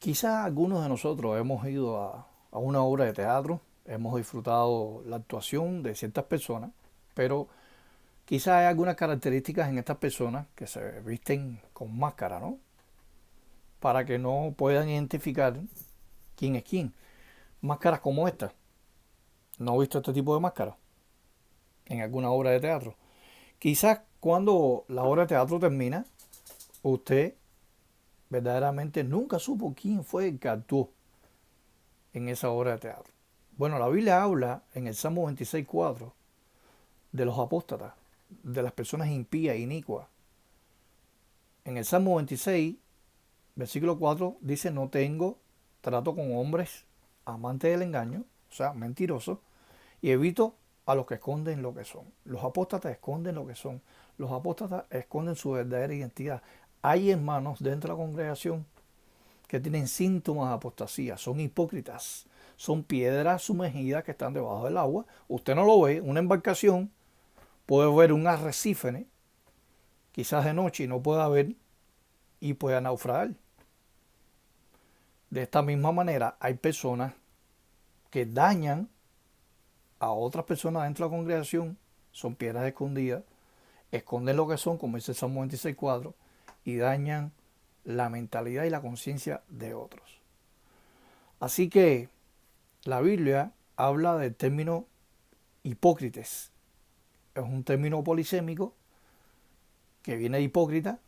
Quizás algunos de nosotros hemos ido a una obra de teatro, hemos disfrutado la actuación de ciertas personas, pero quizás hay algunas características en estas personas que se visten con máscara, ¿no? Para que no puedan identificar quién es quién. Máscaras como esta. ¿No he visto este tipo de máscaras en alguna obra de teatro? Quizás cuando la obra de teatro termina, usted verdaderamente nunca supo quién fue el que actuó en esa obra de teatro. Bueno, la Biblia habla en el Salmo 26:4 de los apóstatas, de las personas impías e inicuas. En el Salmo 26, versículo 4, dice: No tengo trato con hombres amantes del engaño, o sea, mentirosos, y evito a los que esconden lo que son. Los apóstatas esconden lo que son. Los apóstatas esconden su verdadera identidad. Hay hermanos dentro de la congregación que tienen síntomas de apostasía, son hipócritas, son piedras sumergidas que están debajo del agua. Usted no lo ve, una embarcación puede ver un arrecife, ¿eh? Quizás de noche y no pueda ver y pueda naufragar. De esta misma manera hay personas que dañan a otras personas dentro de la congregación, son piedras escondidas, esconden lo que son, como dice el Salmo 26:4, y dañan la mentalidad y la conciencia de otros. Así que la Biblia habla del término hipócritas. Es un término polisémico que viene de hipócrita.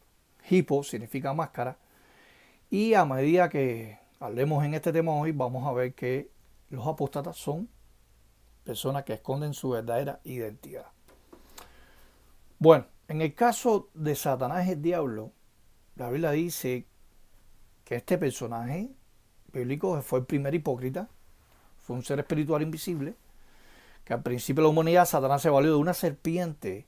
Hipo significa máscara. Y a medida que hablemos en este tema hoy, vamos a ver que los apóstatas son personas que esconden su verdadera identidad. Bueno, en el caso de Satanás el diablo, la Biblia dice que este personaje bíblico fue el primer hipócrita, fue un ser espiritual invisible, que al principio de la humanidad Satanás se valió de una serpiente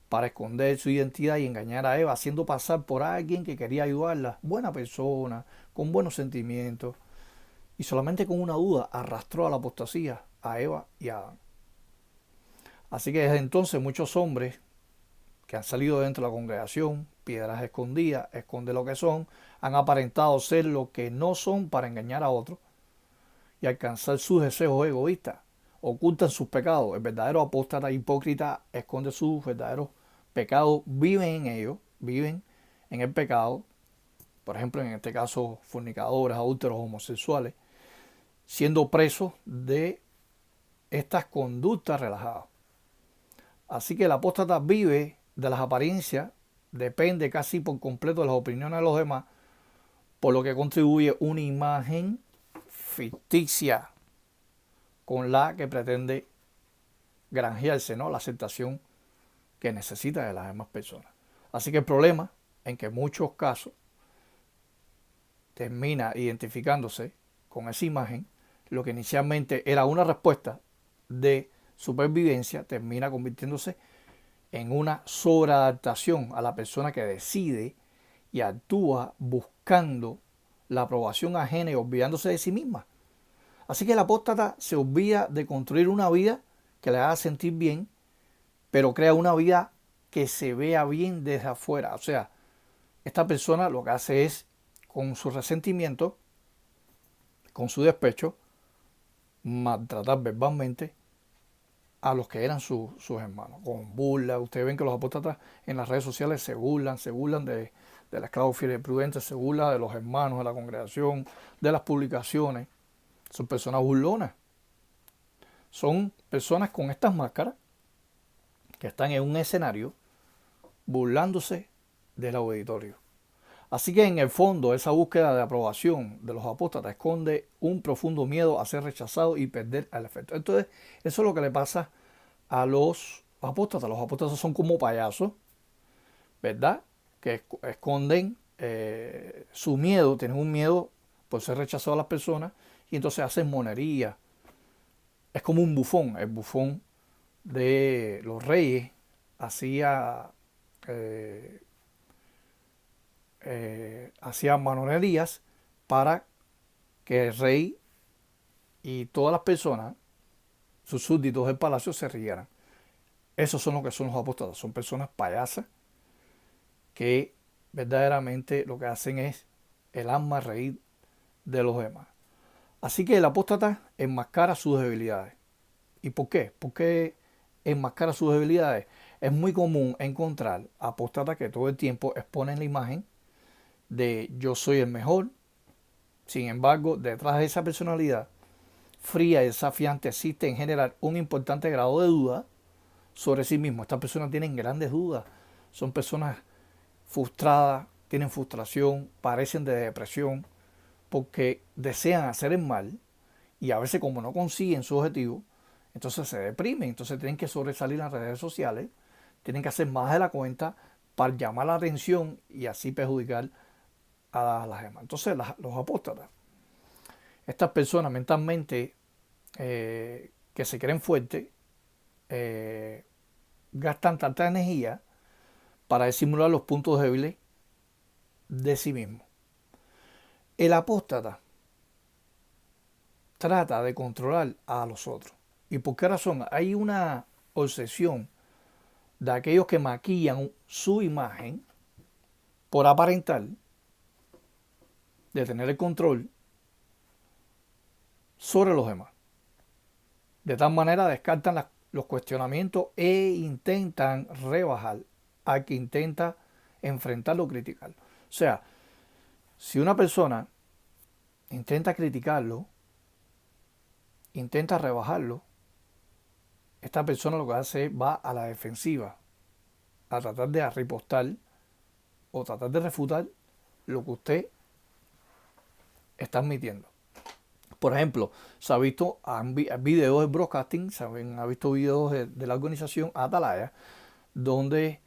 para esconder su identidad y engañar a Eva, haciendo pasar por alguien que quería ayudarla, buena persona, con buenos sentimientos, y solamente con una duda arrastró a la apostasía a Eva y a Adán. Así que desde entonces muchos hombres que han salido dentro de la congregación, piedras escondidas, esconde lo que son, han aparentado ser lo que no son para engañar a otros y alcanzar sus deseos egoístas. Ocultan sus pecados. El verdadero apóstata hipócrita esconde sus verdaderos pecados, viven en ellos, viven en el pecado. Por ejemplo, en este caso, fornicadores, adúlteros, homosexuales, siendo presos de estas conductas relajadas. Así que el apóstata vive de las apariencias, depende casi por completo de las opiniones de los demás, por lo que contribuye una imagen ficticia con la que pretende granjearse, ¿no?, la aceptación que necesita de las demás personas. Así que el problema en que en muchos casos termina identificándose con esa imagen, lo que inicialmente era una respuesta de supervivencia, termina convirtiéndose en una sobreadaptación a la persona que decide y actúa buscando la aprobación ajena y olvidándose de sí misma. Así que el apóstata se olvida de construir una vida que le haga sentir bien, pero crea una vida que se vea bien desde afuera. O sea, esta persona lo que hace es, con su resentimiento, con su despecho, maltratar verbalmente a los que eran sus hermanos, con burla. Ustedes ven que los apóstatas en las redes sociales se burlan del esclavo fiel y prudente, se burlan de los hermanos de la congregación, de las publicaciones. Son personas burlonas. Son personas con estas máscaras que están en un escenario burlándose del auditorio. Así que en el fondo esa búsqueda de aprobación de los apóstatas esconde un profundo miedo a ser rechazado y perder el efecto. Entonces, eso es lo que le pasa a los apóstatas. Los apóstatas son como payasos, ¿verdad? Que esconden su miedo, tienen un miedo por ser rechazados a las personas y entonces hacen monería. Es como un bufón, el bufón de los reyes hacía eh, hacía mamonerías para que el rey y todas las personas, sus súbditos del palacio, se rieran. Esos son lo que son los apóstatas, son personas payasas que verdaderamente lo que hacen es el alma reír de los demás. Así que el apóstata enmascara sus debilidades. ¿Y por qué? ¿Por qué enmascara sus debilidades? Es muy común encontrar apóstatas que todo el tiempo exponen la imagen de yo soy el mejor. Sin embargo, detrás de esa personalidad fría y desafiante existe en general un importante grado de duda sobre sí mismo. Estas personas tienen grandes dudas. Son personas frustradas, tienen frustración, parecen de depresión, porque desean hacer el mal y a veces como no consiguen su objetivo, entonces se deprimen, entonces tienen que sobresalir en las redes sociales, tienen que hacer más de la cuenta para llamar la atención y así perjudicar a las demás. Entonces los apóstatas, estas personas mentalmente que se creen fuertes, eh, gastan tanta energía para disimular los puntos débiles de sí mismo. El apóstata trata de controlar a los otros. ¿Y por qué razón? Hay una obsesión de aquellos que maquillan su imagen por aparentar de tener el control sobre los demás. De tal manera descartan los cuestionamientos e intentan rebajar al que intenta enfrentarlo o criticarlo. O sea, si una persona intenta criticarlo, intenta rebajarlo, esta persona lo que hace es va a la defensiva, a tratar de ripostar o tratar de refutar lo que usted está admitiendo. Por ejemplo, se ha visto videos de broadcasting, ha visto videos de la organización Atalaya, donde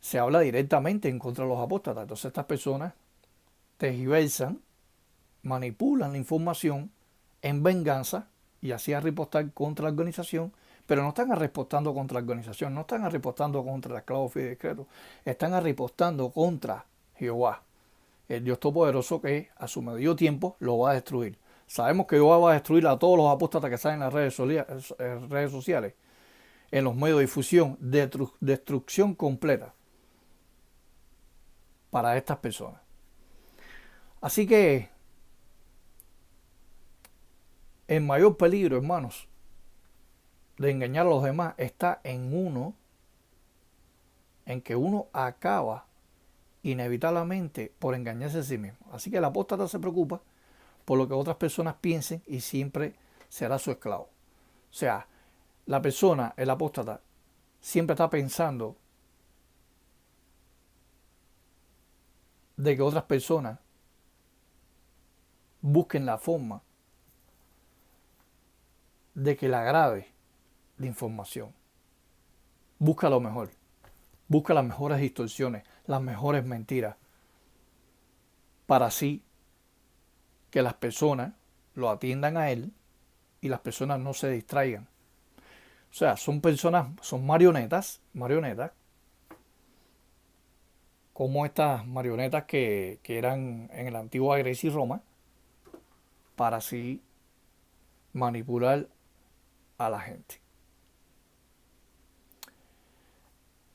se habla directamente en contra de los apóstatas. Entonces estas personas tergiversan, manipulan la información en venganza y así a ripostar contra la organización, pero no están arrepostando contra la organización, no están arrepostando contra el esclavo fiel y discreto, están arrepostando contra Jehová, el Dios Todopoderoso que a su medio tiempo lo va a destruir. Sabemos que Jehová va a destruir a todos los apóstatas que salen en las redes sociales, en los medios de difusión, destrucción completa para estas personas. Así que el mayor peligro, hermanos, de engañar a los demás está en uno, en que uno acaba inevitablemente por engañarse a sí mismo. Así que el apóstata se preocupa por lo que otras personas piensen y siempre será su esclavo. O sea, la persona, el apóstata, siempre está pensando de que otras personas busquen la forma de que le agrade la información. Busca lo mejor. Busca las mejores distorsiones, las mejores mentiras, para así que las personas lo atiendan a él y las personas no se distraigan. O sea, son personas, son marionetas, como estas marionetas que eran en la antigua Grecia y Roma, para así manipular a la gente.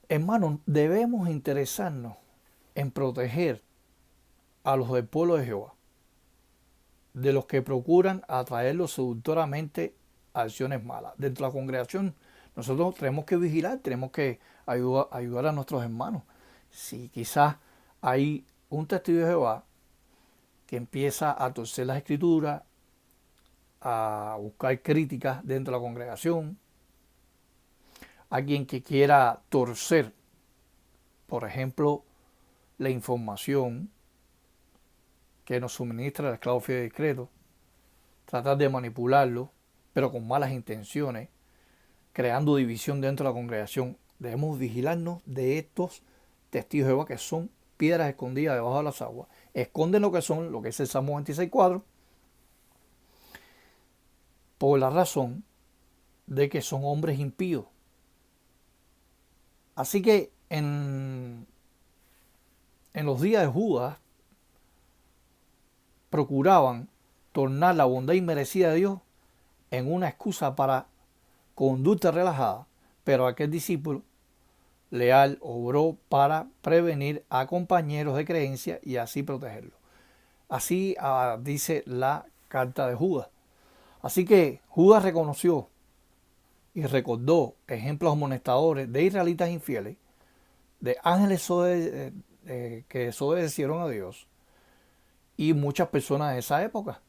Hermanos, debemos interesarnos en proteger a los del pueblo de Jehová, de los que procuran atraerlos seductoramente a acciones malas. Dentro de la congregación, nosotros tenemos que vigilar, tenemos que ayudar a nuestros hermanos. Si quizás hay un testigo de Jehová que empieza a torcer las escrituras, a buscar críticas dentro de la congregación, alguien que quiera torcer, por ejemplo, la información que nos suministra el esclavo fiel y discreto, tratar de manipularlo, pero con malas intenciones, creando división dentro de la congregación. Debemos vigilarnos de estos testigos de Jehová que son piedras escondidas debajo de las aguas. Esconden lo que son, lo que es el Salmo 26:4, por la razón de que son hombres impíos. Así que en los días de Judas procuraban tornar la bondad inmerecida de Dios en una excusa para conducta relajada, pero aquel discípulo leal obró para prevenir a compañeros de creencia y así protegerlos. Así dice la carta de Judas. Así que Judas reconoció y recordó ejemplos amonestadores de israelitas infieles, de ángeles que desobedecieron a Dios y muchas personas de esa época.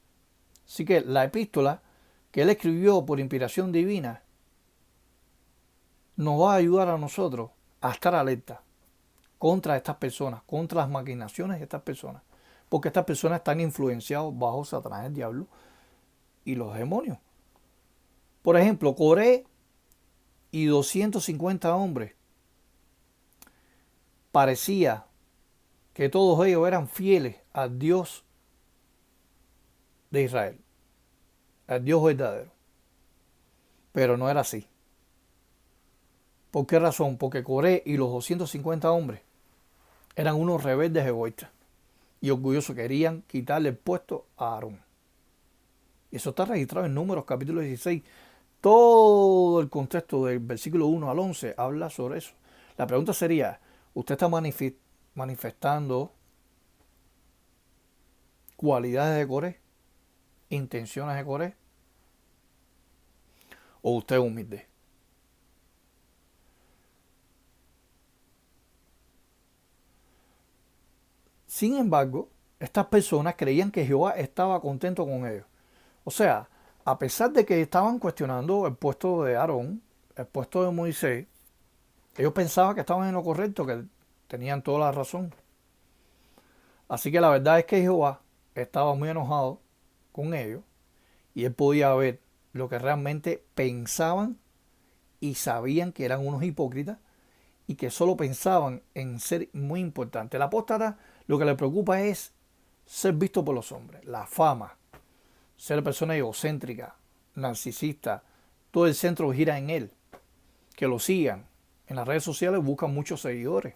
Así que la epístola que él escribió por inspiración divina nos va a ayudar a nosotros a estar alerta contra estas personas, contra las maquinaciones de estas personas, porque estas personas están influenciadas bajo Satanás, el diablo y los demonios. Por ejemplo, Coré y 250 hombres, parecía que todos ellos eran fieles al Dios de Israel, al Dios verdadero. Pero no era así. ¿Por qué razón? Porque Coré y los 250 hombres eran unos rebeldes egoístas y orgullosos, querían quitarle el puesto a Aarón. Y eso está registrado en Números capítulo 16. Todo el contexto del versículo 1 al 11 habla sobre eso. La pregunta sería, ¿usted está manifestando cualidades de Coré, intenciones de Coré, o usted es humilde? Sin embargo, estas personas creían que Jehová estaba contento con ellos. O sea, a pesar de que estaban cuestionando el puesto de Aarón, el puesto de Moisés, ellos pensaban que estaban en lo correcto, que tenían toda la razón. Así que la verdad es que Jehová estaba muy enojado con ellos y él podía ver lo que realmente pensaban y sabían que eran unos hipócritas y que solo pensaban en ser muy importantes. El apóstata lo que le preocupa es ser visto por los hombres, la fama, ser persona egocéntrica, narcisista, todo el centro gira en él, que lo sigan. En las redes sociales buscan muchos seguidores,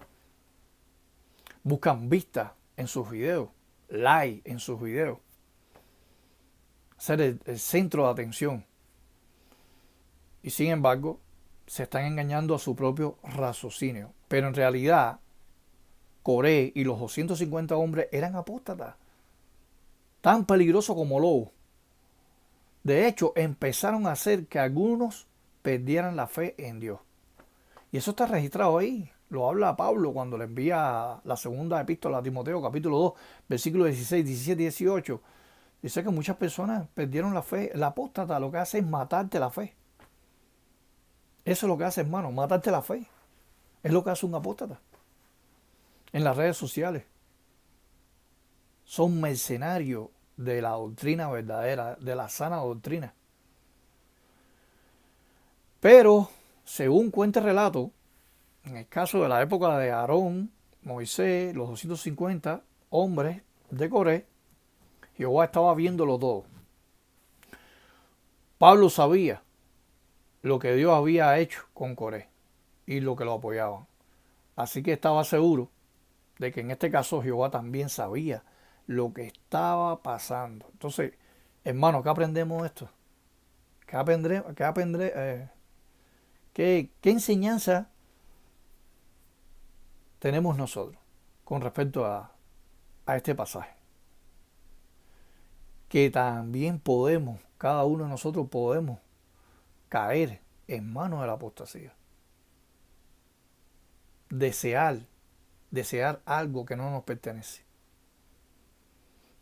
buscan vistas en sus videos, like en sus videos, ser el centro de atención. Y sin embargo, se están engañando a su propio raciocinio. Pero en realidad, Coré y los 250 hombres eran apóstatas, tan peligrosos como lobos. De hecho, empezaron a hacer que algunos perdieran la fe en Dios. Y eso está registrado ahí. Lo habla Pablo cuando le envía la segunda epístola a Timoteo, capítulo 2, versículos 16, 17 y 18. Dice que muchas personas perdieron la fe. La apóstata lo que hace es matarte la fe. Eso es lo que hace, hermano, matarte la fe. Es lo que hace un apóstata. En las redes sociales. Son mercenarios de la doctrina verdadera, de la sana doctrina. Pero, según cuenta el relato, en el caso de la época de Aarón, Moisés, los 250 hombres de Coré, Jehová estaba viéndolo todo. Pablo sabía lo que Dios había hecho con Coré y lo que lo apoyaban. Así que estaba seguro de que en este caso Jehová también sabía lo que estaba pasando. Entonces, hermano, ¿qué aprendemos de esto? ¿Qué enseñanza tenemos nosotros con respecto a este pasaje? Que también podemos, cada uno de nosotros podemos caer en manos de la apostasía. Desear algo que no nos pertenece.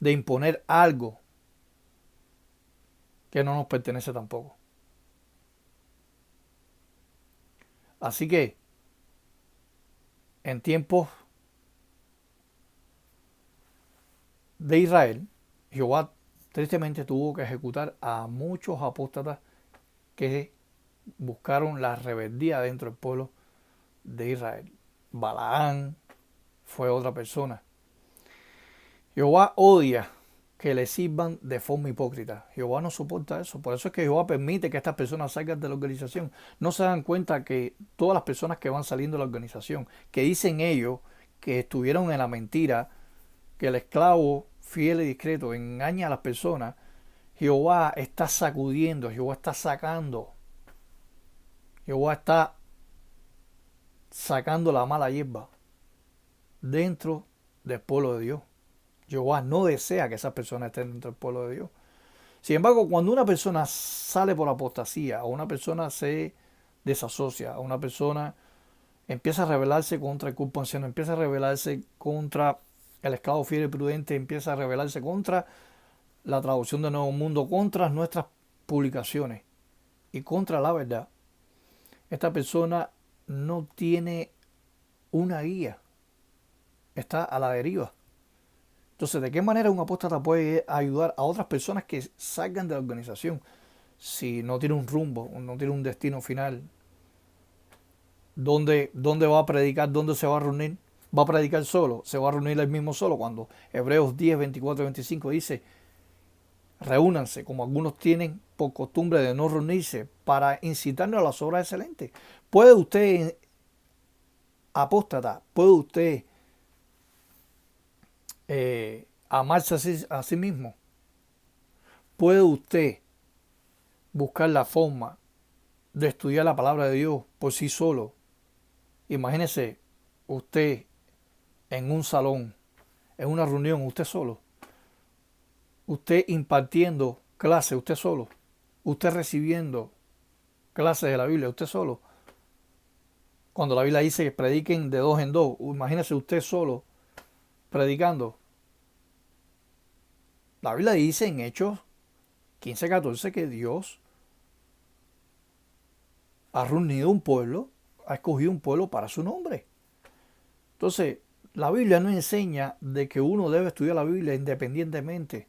De imponer algo que no nos pertenece tampoco. Así que, en tiempos de Israel, Jehová tristemente tuvo que ejecutar a muchos apóstatas que buscaron la rebeldía dentro del pueblo de Israel. Balaán fue otra persona. Jehová odia que le sirvan de forma hipócrita. Jehová no soporta eso. Por eso es que Jehová permite que estas personas salgan de la organización. No se dan cuenta que todas las personas que van saliendo de la organización, que dicen ellos que estuvieron en la mentira, que el esclavo fiel y discreto engaña a las personas, Jehová está sacudiendo, Jehová está sacando, Jehová está sacando la mala hierba dentro del pueblo de Dios, Jehová no desea que esas personas estén dentro del pueblo de Dios. Sin embargo, cuando una persona sale por apostasía, o una persona se desasocia, o una persona empieza a rebelarse contra el culto anciano, empieza a rebelarse contra el esclavo fiel y prudente, empieza a rebelarse contra la traducción de Nuevo Mundo, contra nuestras publicaciones y contra la verdad, esta persona no tiene una guía, está a la deriva. Entonces, ¿de qué manera un apóstata puede ayudar a otras personas que salgan de la organización si no tiene un rumbo, no tiene un destino final? ¿Dónde va a predicar? ¿Dónde se va a reunir? ¿Va a predicar solo? ¿Se va a reunir él mismo solo? Cuando Hebreos 10, 24 y 25 dice, reúnanse, como algunos tienen por costumbre de no reunirse, para incitarnos a las obras excelentes. ¿Puede usted, apóstata, puede usted amarse a sí mismo? ¿Puede usted buscar la forma de estudiar la palabra de Dios por sí solo? Imagínese usted en un salón, en una reunión, usted solo. Usted impartiendo clases, usted solo. Usted recibiendo clases de la Biblia, usted solo. Cuando la Biblia dice que prediquen de dos en dos, imagínese usted solo predicando. La Biblia dice en Hechos 15:14 que Dios ha reunido un pueblo, ha escogido un pueblo para su nombre. Entonces, la Biblia no enseña de que uno debe estudiar la Biblia independientemente,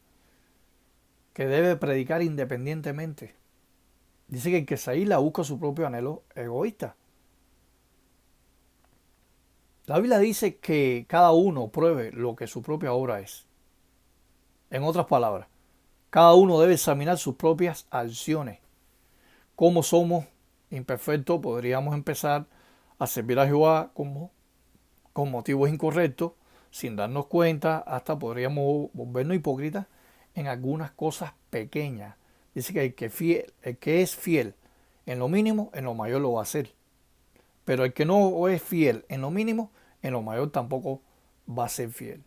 que debe predicar independientemente. Dice que el que se aísla busca su propio anhelo egoísta. La Biblia dice que cada uno pruebe lo que su propia obra es. En otras palabras, cada uno debe examinar sus propias acciones. Como somos imperfectos, podríamos empezar a servir a Jehová con motivos incorrectos, sin darnos cuenta, hasta podríamos volvernos hipócritas en algunas cosas pequeñas. Dice que el que es fiel en lo mínimo, en lo mayor lo va a hacer. Pero el que no es fiel en lo mínimo, en lo mayor tampoco va a ser fiel.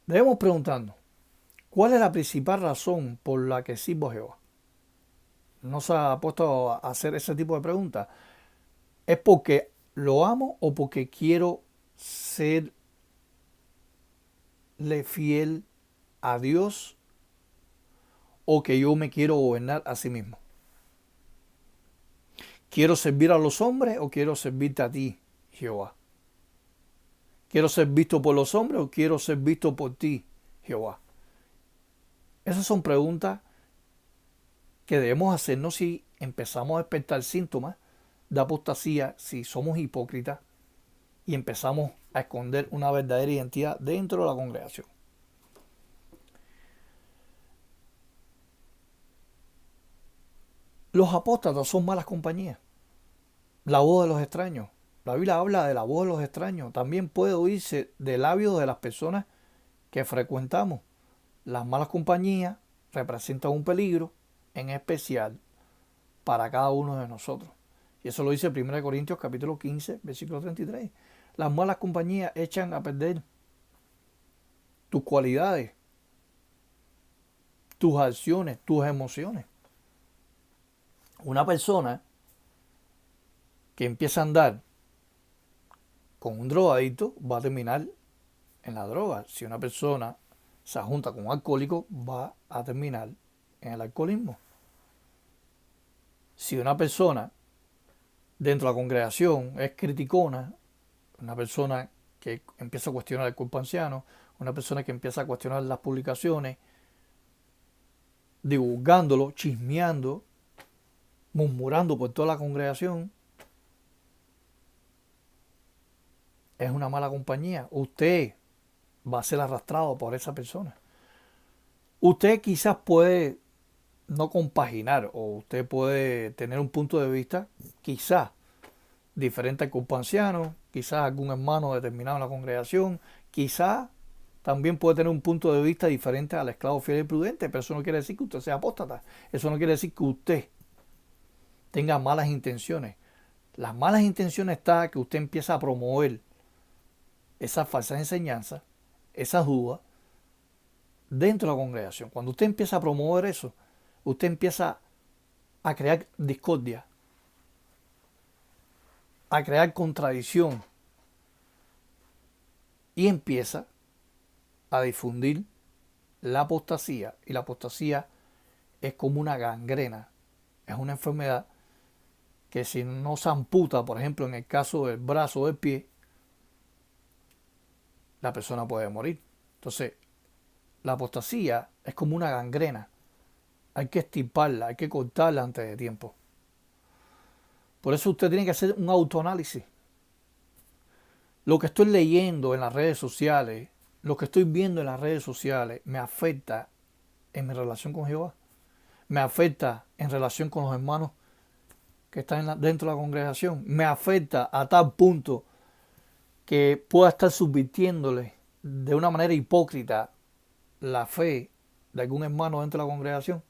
Debemos preguntarnos, ¿cuál es la principal razón por la que sirvo a Jehová? ¿No se ha puesto a hacer ese tipo de preguntas? ¿Es porque lo amo o porque quiero serle fiel a Dios o que yo me quiero gobernar a sí mismo? ¿Quiero servir a los hombres o quiero servirte a ti, Jehová? ¿Quiero ser visto por los hombres o quiero ser visto por ti, Jehová? Esas son preguntas que debemos hacernos si empezamos a despertar síntomas de apostasía, si somos hipócritas y empezamos a esconder una verdadera identidad dentro de la congregación. Los apóstatas son malas compañías. La voz de los extraños. La Biblia habla de la voz de los extraños. También puede oírse de labios de las personas que frecuentamos. Las malas compañías representan un peligro, en especial para cada uno de nosotros. Y eso lo dice 1 Corintios capítulo 15, versículo 33. Las malas compañías echan a perder tus cualidades, tus acciones, tus emociones. Una persona que empieza a andar con un drogadicto va a terminar en la droga. Si una persona se junta con un alcohólico, va a terminar en el alcoholismo. Si una persona dentro de la congregación es criticona, una persona que empieza a cuestionar el cuerpo anciano, una persona que empieza a cuestionar las publicaciones, divulgándolo, chismeando, murmurando por toda la congregación, es una mala compañía. Usted va a ser arrastrado por esa persona. Usted quizás puede no compaginar o usted puede tener un punto de vista quizás diferente al cuerpo anciano, quizás algún hermano determinado en la congregación, quizás también puede tener un punto de vista diferente al esclavo fiel y prudente, pero eso no quiere decir que usted sea apóstata, eso no quiere decir que usted tenga malas intenciones. Las malas intenciones está que usted empieza a promover esas falsas enseñanzas, esas dudas dentro de la congregación. Cuando usted empieza a promover eso, usted empieza a crear discordia, a crear contradicción y empieza a difundir la apostasía. Y la apostasía es como una gangrena, es una enfermedad que si no se amputa, por ejemplo, en el caso del brazo o del pie, la persona puede morir. Entonces, la apostasía es como una gangrena. Hay que extirparla, hay que cortarla antes de tiempo. Por eso usted tiene que hacer un autoanálisis. Lo que estoy leyendo en las redes sociales, lo que estoy viendo en las redes sociales, me afecta en mi relación con Jehová. Me afecta en relación con los hermanos que están dentro de la congregación. Me afecta a tal punto que pueda estar subvirtiéndole de una manera hipócrita la fe de algún hermano dentro de la congregación.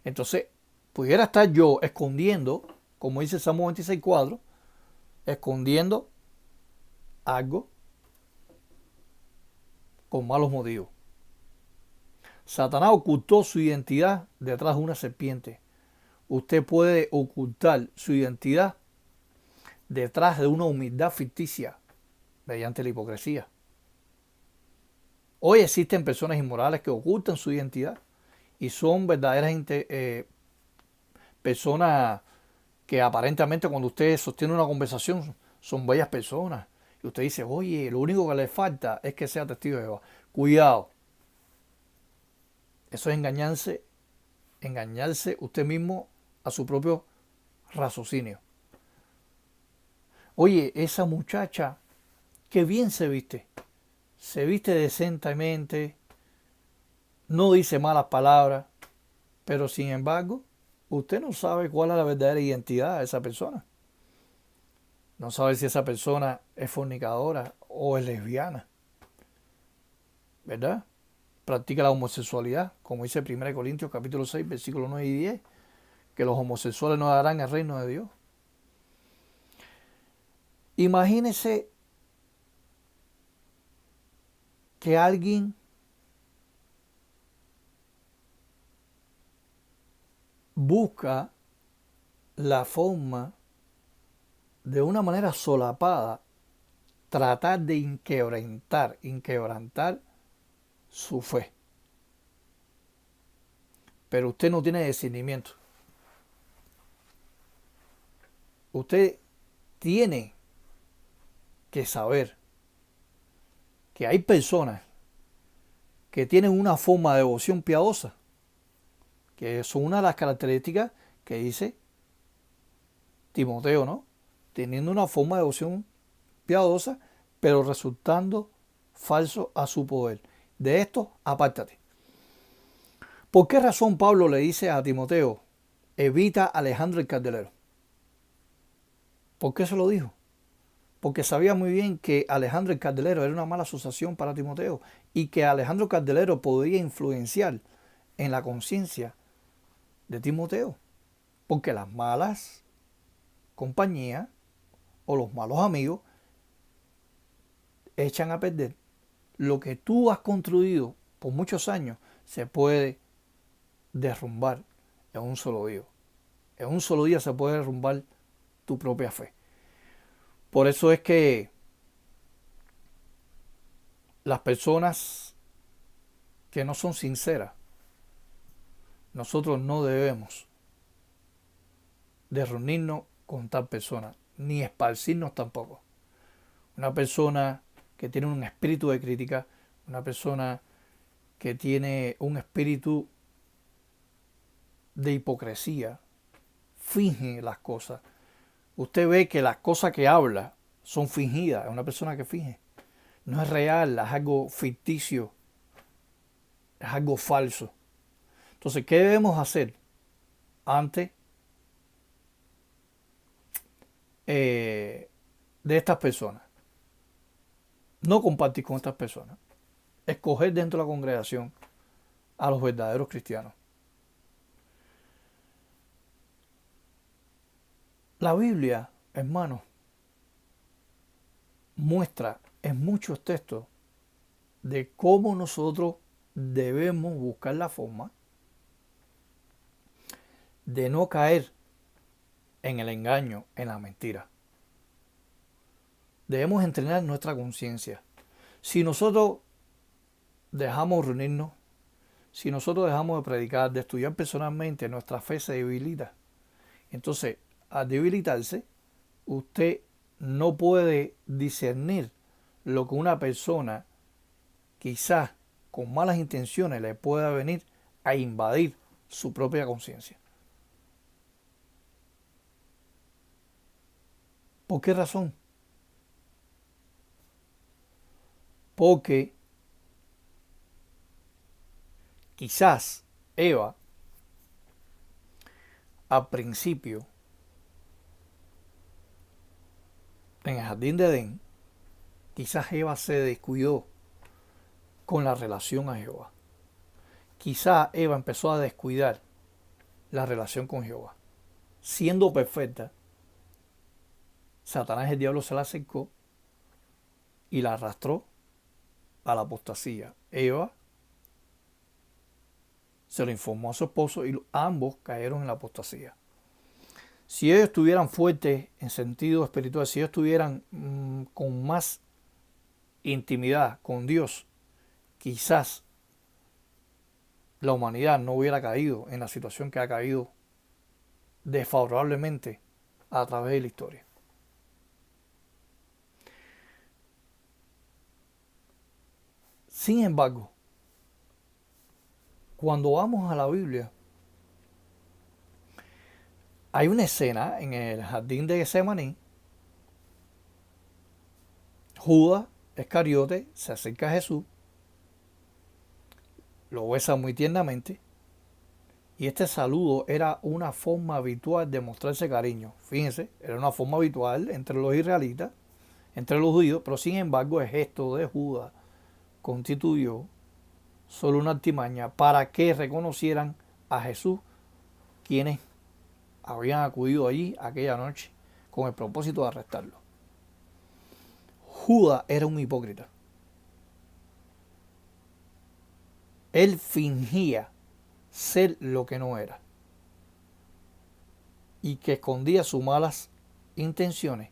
Entonces, pudiera estar yo escondiendo, como dice el Salmo 26:4, escondiendo algo con malos motivos. Satanás ocultó su identidad detrás de una serpiente. Usted puede ocultar su identidad detrás de una humildad ficticia mediante la hipocresía. Hoy existen personas inmorales que ocultan su identidad y son verdaderas personas que aparentemente cuando usted sostiene una conversación son bellas personas. Y usted dice, oye, lo único que le falta es que sea testigo de Jehová. Cuidado. Eso es engañarse usted mismo a su propio raciocinio. Oye, esa muchacha, qué bien se viste decentemente, no dice malas palabras, pero sin embargo, usted no sabe cuál es la verdadera identidad de esa persona. No sabe si esa persona es fornicadora o es lesbiana, ¿verdad? Practica la homosexualidad, como dice 1 Corintios capítulo 6, versículos 9 y 10, que los homosexuales no darán el reino de Dios. Imagínese que alguien busca la forma de una manera solapada tratar de inquebrantar su fe. Pero usted no tiene discernimiento. Usted tiene que saber que hay personas que tienen una forma de devoción piadosa, que son una de las características que dice Timoteo, ¿no? Teniendo una forma de devoción piadosa, pero resultando falso a su poder. De esto, apártate. ¿Por qué razón Pablo le dice a Timoteo, evita a Alejandro el Candelero? ¿Por qué se lo dijo? Porque sabía muy bien que Alejandro el Candelero era una mala asociación para Timoteo y que Alejandro el Candelero podía influenciar en la conciencia de Timoteo. Porque las malas compañías o los malos amigos echan a perder lo que tú has construido por muchos años. Se puede derrumbar en un solo día. En un solo día se puede derrumbar tu propia fe. Por eso es que las personas que no son sinceras, nosotros no debemos de reunirnos con tal persona, ni esparcirnos tampoco. Una persona que tiene un espíritu de crítica, una persona que tiene un espíritu de hipocresía, finge las cosas. Usted ve que las cosas que habla son fingidas, es una persona que finge. No es real, es algo ficticio, es algo falso. Entonces, ¿qué debemos hacer antes de estas personas? No compartir con estas personas. Escoger dentro de la congregación a los verdaderos cristianos. La Biblia, hermanos, muestra en muchos textos de cómo nosotros debemos buscar la forma de no caer en el engaño, en la mentira. Debemos entrenar nuestra conciencia. Si nosotros dejamos reunirnos, si nosotros dejamos de predicar, de estudiar personalmente, nuestra fe se debilita. Entonces, al debilitarse, usted no puede discernir lo que una persona quizás con malas intenciones le pueda venir a invadir su propia conciencia. ¿Por qué razón? Porque quizás Eva, al principio, en el jardín de Edén, quizás Eva se descuidó con la relación a Jehová. Quizás Eva empezó a descuidar la relación con Jehová. Siendo perfecta, Satanás, el diablo, se la acercó y la arrastró a la apostasía. Eva se lo informó a su esposo y ambos cayeron en la apostasía. Si ellos estuvieran fuertes en sentido espiritual, si ellos estuvieran con más intimidad con Dios, quizás la humanidad no hubiera caído en la situación que ha caído desfavorablemente a través de la historia. Sin embargo, cuando vamos a la Biblia, hay una escena en el jardín de Getsemaní. Judas Iscariote se acerca a Jesús, lo besa muy tiernamente, y este saludo era una forma habitual de mostrarse cariño. Fíjense, era una forma habitual entre los israelitas, entre los judíos, pero sin embargo el gesto de Judas constituyó solo una artimaña para que reconocieran a Jesús, quienes habían acudido allí aquella noche con el propósito de arrestarlo. Judas era un hipócrita. Él fingía ser lo que no era y que escondía sus malas intenciones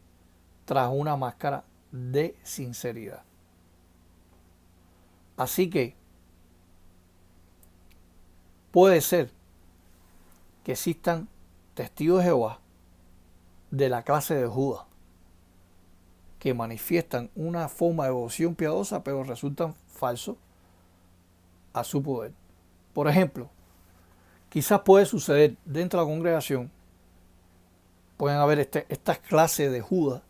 tras una máscara de sinceridad. Así que puede ser que existan testigos de Jehová de la clase de Judas que manifiestan una forma de devoción piadosa pero resultan falsos a su poder. Por ejemplo, quizás puede suceder dentro de la congregación, pueden haber estas clases de Judas,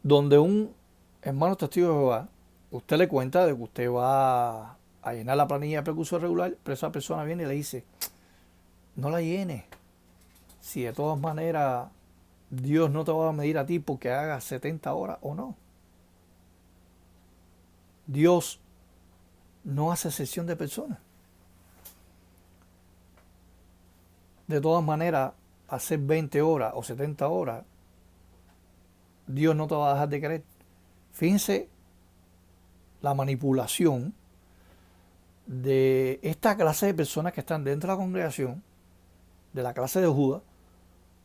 donde un hermano testigo de Jehová, usted le cuenta de que usted va a llenar la planilla de percurso regular, pero esa persona viene y le dice, no la llenes, si de todas maneras Dios no te va a medir a ti porque hagas 70 horas o no. Dios no hace excepción de personas. De todas maneras, hacer 20 horas o 70 horas, Dios no te va a dejar de querer. Fíjense la manipulación de esta clase de personas que están dentro de la congregación, de la clase de Judas,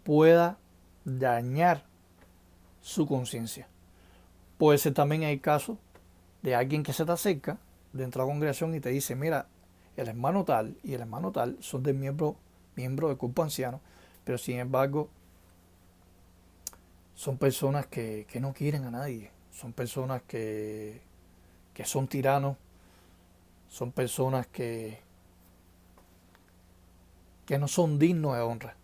pueda dañar su conciencia. Puede ser también el caso de alguien que se te acerca dentro de la congregación y te dice, mira, el hermano tal y el hermano tal son del miembro del cuerpo anciano, pero sin embargo son personas que no quieren a nadie, son personas que son tiranos, son personas que no son dignos de honra.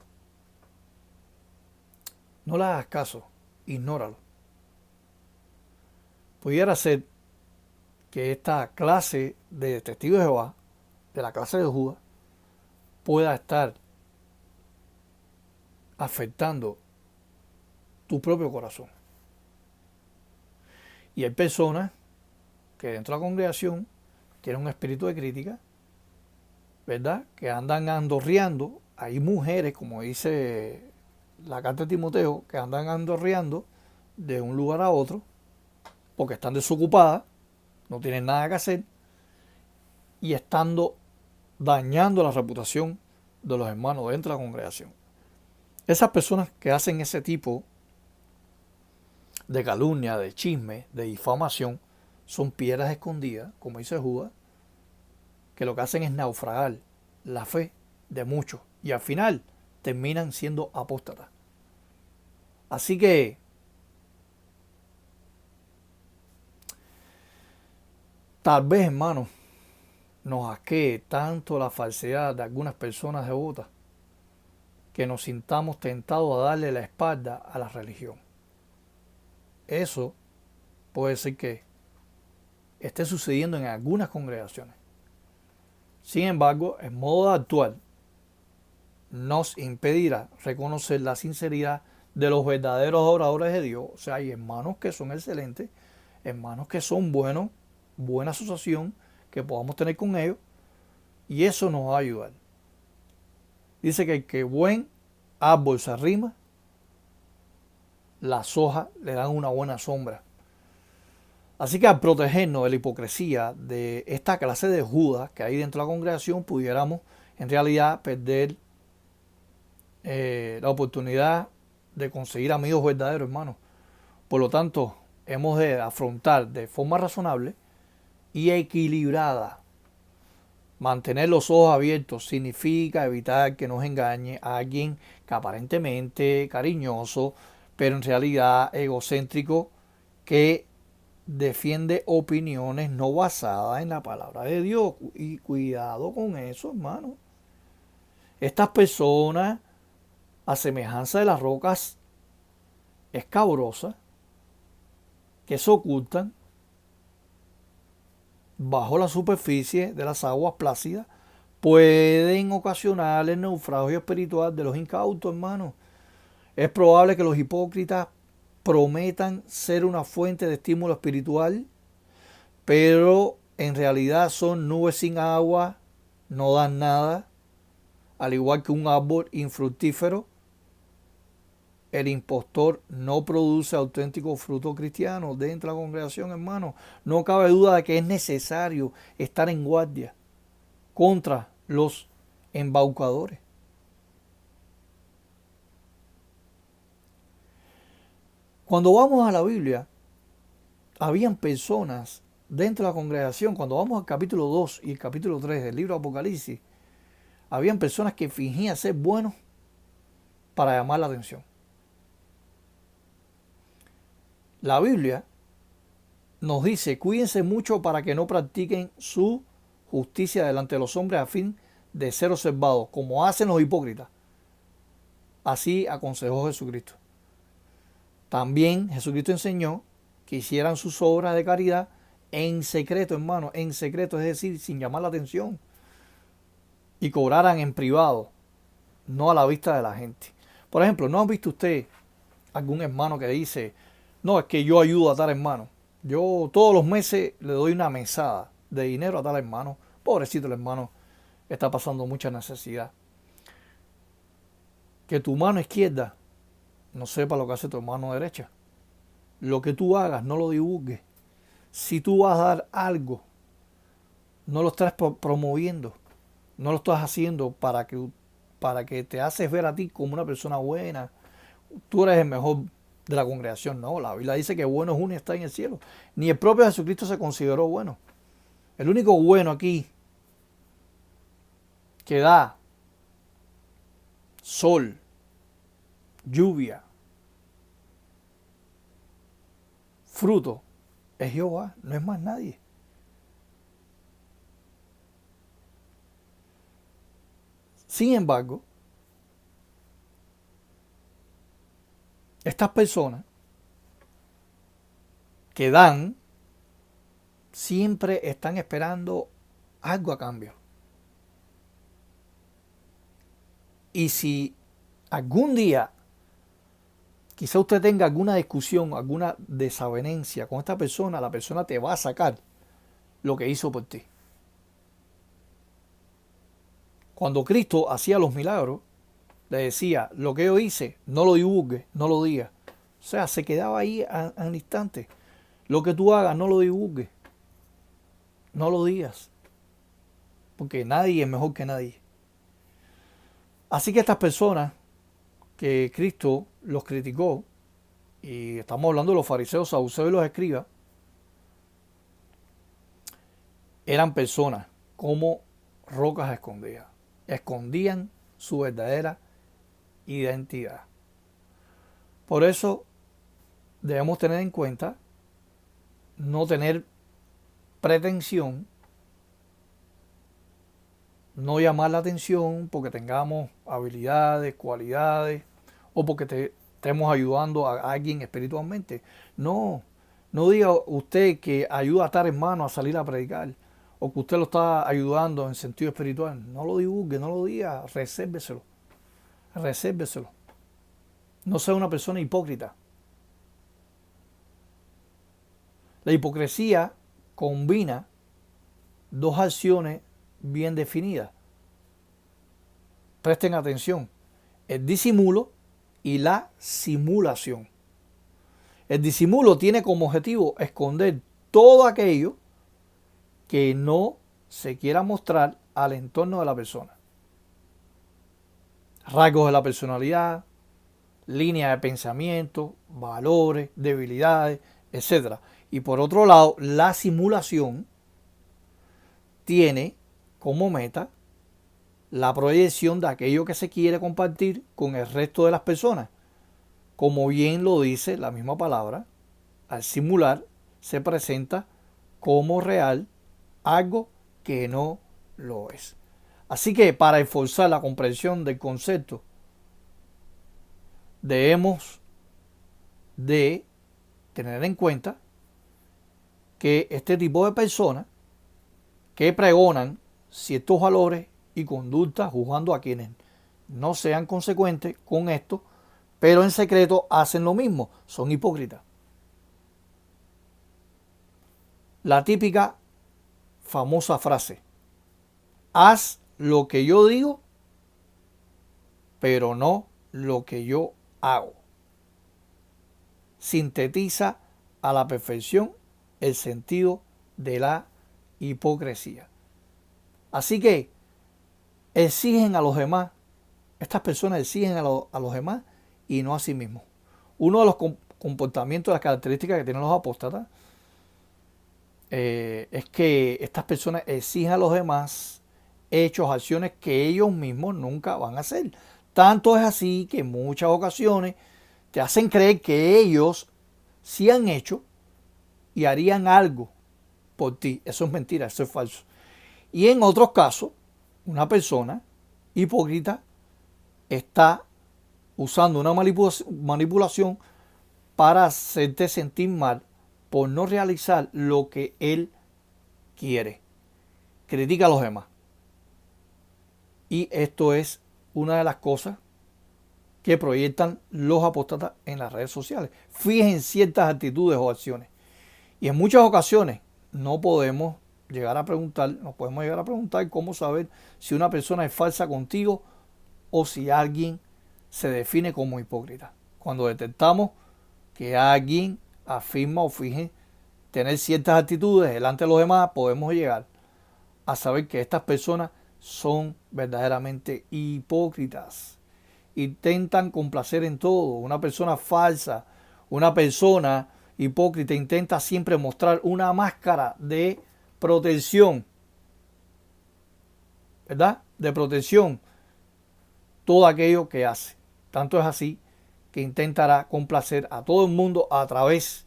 No le hagas caso, ignóralo. Pudiera ser que esta clase de testigos de Jehová, de la clase de Judas, pueda estar afectando tu propio corazón. Y hay personas que dentro de la congregación tienen un espíritu de crítica, ¿verdad? Que andan andorreando. Hay mujeres, como dice la carta de Timoteo, que andan andorreando de un lugar a otro, porque están desocupadas, no tienen nada que hacer y estando dañando la reputación de los hermanos dentro de la congregación. Esas personas que hacen ese tipo de calumnia, de chisme, de difamación, son piedras escondidas, como dice Judas, que lo que hacen es naufragar la fe de muchos y al final terminan siendo apóstatas. Así que tal vez, hermanos, nos asquee tanto la falsedad de algunas personas devotas que nos sintamos tentados a darle la espalda a la religión. Eso puede ser que esté sucediendo en algunas congregaciones. Sin embargo, el modo de actuar nos impedirá reconocer la sinceridad de los verdaderos adoradores de Dios. O sea, hay hermanos que son excelentes, hermanos que son buenos, buena asociación que podamos tener con ellos, y eso nos va a ayudar. Dice que el que buen árbol se arrima, las hojas le dan una buena sombra. Así que al protegernos de la hipocresía de esta clase de Judas que hay dentro de la congregación, pudiéramos en realidad perder la oportunidad de conseguir amigos verdaderos, hermanos. Por lo tanto, hemos de afrontar de forma razonable y equilibrada. Mantener los ojos abiertos significa evitar que nos engañe a alguien que aparentemente cariñoso, pero en realidad egocéntrico, que defiende opiniones no basadas en la palabra de Dios. Y cuidado con eso, hermano. Estas personas, a semejanza de las rocas escabrosas que se ocultan bajo la superficie de las aguas plácidas, pueden ocasionar el naufragio espiritual de los incautos, hermano. Es probable que los hipócritas prometan ser una fuente de estímulo espiritual, pero en realidad son nubes sin agua, no dan nada, al igual que un árbol infructífero. El impostor no produce auténtico fruto cristiano dentro de la congregación, hermano. No cabe duda de que es necesario estar en guardia contra los embaucadores. Cuando vamos a la Biblia, habían personas dentro de la congregación, cuando vamos al capítulo 2 y el capítulo 3 del libro de Apocalipsis, habían personas que fingían ser buenos para llamar la atención. La Biblia nos dice, cuídense mucho para que no practiquen su justicia delante de los hombres a fin de ser observados, como hacen los hipócritas. Así aconsejó Jesucristo. También Jesucristo enseñó que hicieran sus obras de caridad en secreto, hermano, en secreto, es decir, sin llamar la atención, y cobraran en privado, no a la vista de la gente. Por ejemplo, ¿no han visto usted algún hermano que dice, no, es que yo ayudo a tal hermano, yo todos los meses le doy una mesada de dinero a tal hermano, pobrecito el hermano, está pasando mucha necesidad? Que tu mano izquierda no sepa lo que hace tu mano derecha. Lo que tú hagas, no lo divulgues. Si tú vas a dar algo, no lo estás promoviendo, no lo estás haciendo para que te haces ver a ti como una persona buena. Tú eres el mejor de la congregación. No, la Biblia dice que bueno es uno y está en el cielo. Ni el propio Jesucristo se consideró bueno. El único bueno aquí que da sol, lluvia, fruto, es Jehová, no es más nadie. Sin embargo, estas personas que dan siempre están esperando algo a cambio. Y si algún día quizá usted tenga alguna discusión, alguna desavenencia con esta persona, la persona te va a sacar lo que hizo por ti. Cuando Cristo hacía los milagros, le decía, lo que yo hice, no lo divulgue, no lo diga. O sea, se quedaba ahí al instante. Lo que tú hagas, no lo divulgues. No lo digas. Porque nadie es mejor que nadie. Así que estas personas que Cristo los criticó, y estamos hablando de los fariseos, saduceos y los escribas, eran personas como rocas escondidas. Escondían su verdadera identidad. Por eso debemos tener en cuenta no tener pretensión, no llamar la atención porque tengamos habilidades, cualidades o porque estemos ayudando a alguien espiritualmente. No, no diga usted que ayuda a estar hermano a salir a predicar o que usted lo está ayudando en sentido espiritual. No lo divulgue, no lo diga, resérveselo. Resérveselo. No sea una persona hipócrita. La hipocresía combina dos acciones bien definidas. Presten atención. El disimulo y la simulación. El disimulo tiene como objetivo esconder todo aquello que no se quiera mostrar al entorno de la persona. Rasgos de la personalidad, líneas de pensamiento, valores, debilidades, etc. Y por otro lado, la simulación tiene como meta la proyección de aquello que se quiere compartir con el resto de las personas. Como bien lo dice la misma palabra, al simular se presenta como real algo que no lo es. Así que para esforzar la comprensión del concepto, debemos de tener en cuenta que este tipo de personas que pregonan ciertos valores y conductas juzgando a quienes no sean consecuentes con esto, pero en secreto hacen lo mismo, son hipócritas. La típica famosa frase, haz lo que yo digo, pero no lo que yo hago, sintetiza a la perfección el sentido de la hipocresía. Así que exigen a los demás, estas personas exigen a los demás y no a sí mismos. Uno de los comportamientos, las características que tienen los apóstatas es que estas personas exigen a los demás hechos, acciones que ellos mismos nunca van a hacer. Tanto es así que en muchas ocasiones te hacen creer que ellos sí han hecho y harían algo por ti. Eso es mentira, eso es falso. Y en otros casos, una persona hipócrita está usando una manipulación para hacerte sentir mal por no realizar lo que él quiere. Critica a los demás. Y esto es una de las cosas que proyectan los apóstatas en las redes sociales. Fijen ciertas actitudes o acciones. Y en muchas ocasiones nos podemos llegar a preguntar cómo saber si una persona es falsa contigo o si alguien se define como hipócrita. Cuando detectamos que alguien afirma o finge tener ciertas actitudes delante de los demás, podemos llegar a saber que estas personas son verdaderamente hipócritas. Intentan complacer en todo. Una persona falsa, una persona hipócrita intenta siempre mostrar una máscara de protección, ¿verdad? De protección, todo aquello que hace. Tanto es así que intentará complacer a todo el mundo a través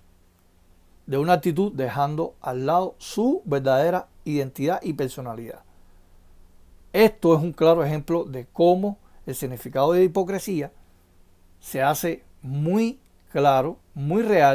de una actitud dejando al lado su verdadera identidad y personalidad. Esto es un claro ejemplo de cómo el significado de hipocresía se hace muy claro, muy real